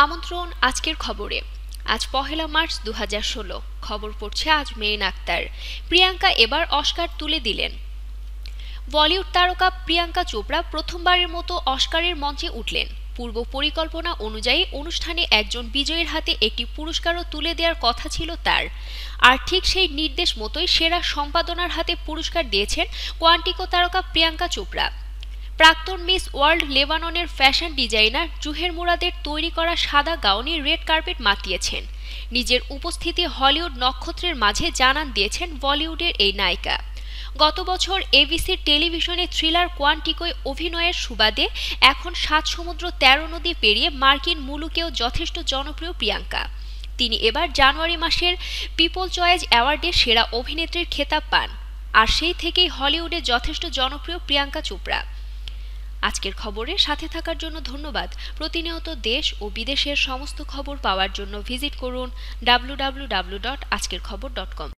আমন্ত্রণ আজকের খবরে। আজ পহেলা মার্চ 2016। খবর পড়ছে আজ মেরিন আক্তার। প্রিয়াঙ্কা এবার অস্কার তুলে দিলেন। বলিউড তারকা প্রিয়াঙ্কা চোপড়া প্রথমবারের মতো অস্কারের মঞ্চে উঠলেন। পূর্ব পরিকল্পনা অনুযায়ী অনুষ্ঠানে একজন বিজয়ীর হাতে একটি পুরস্কারও তুলে দেওয়ার কথা ছিল তার। আর ঠিক সেই নির্দেশ মতোই সেরা সম্পাদনার হাতে পুরস্কার দিয়েছেন কোয়ান্টিকো তারকা প্রিয়াঙ্কা চোপড়া। প্রাক্তন মিস ওয়ার্ল্ড লেবাননের ফ্যাশন ডিজাইনার জুহের মুরাদের তৈরি করা সাদা গাউনে রেড কার্পেট মাতিয়েছেন। নিজের উপস্থিতি হলিউড নক্ষত্রের মাঝে জানান দিয়েছেন বলিউডের এই নায়িকা। গত বছর এবিসির টেলিভিশনে থ্রিলার কোয়ান্টিকোয় অভিনয়ের সুবাদে এখন ৭ সমুদ্র ১৩ নদী পেরিয়ে মার্কিন মুলুকেও যথেষ্ট জনপ্রিয় প্রিয়াঙ্কা। তিনি এবার জানুয়ারি মাসের পিপল চয়েস অ্যাওয়ার্ডে সেরা অভিনেত্রীর খেতাব পান। আর সেই থেকেই হলিউডে যথেষ্ট জনপ্রিয় প্রিয়াঙ্কা চোপড়া। আজকের খবরে সাথে থাকার জন্য ধন্যবাদ। প্রতিনিয়ত দেশ ও বিদেশের সমস্ত খবর পাওয়ার জন্য ভিজিট করুন www.আজকেরখবর.com।